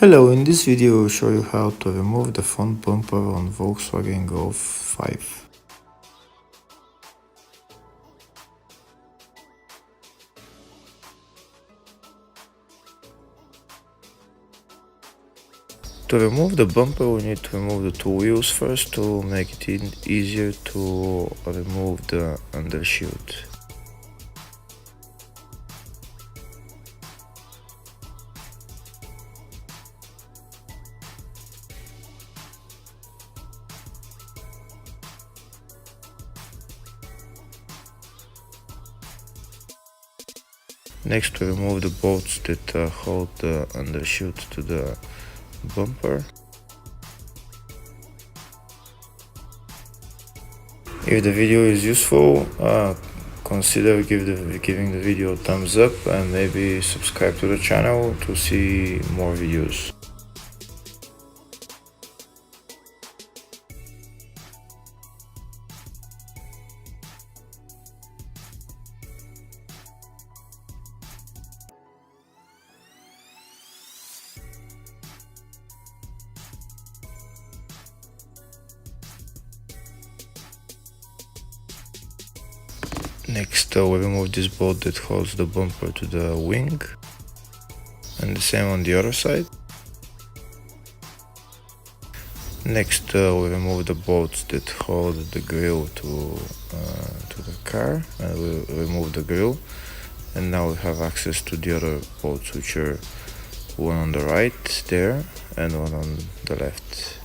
Hello, in this video I will show you how to remove the front bumper on Volkswagen Golf 5. To remove the bumper we need to remove the two wheels first to make it easier to remove the undershoot. Next, to remove the bolts that hold the undershoot to the bumper. If the video is useful, consider giving the video a thumbs up and maybe subscribe to the channel to see more videos. Next, we remove this bolt that holds the bumper to the wing, and the same on the other side. Next, we remove the bolts that hold the grille to the car, and we remove the grille. And now we have access to the other bolts, which are one on the right there and one on the left.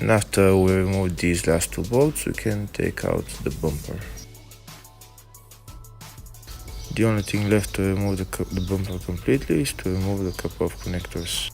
And after we remove these last two bolts, we can take out the bumper. The only thing left to remove the bumper completely is to remove the couple of connectors.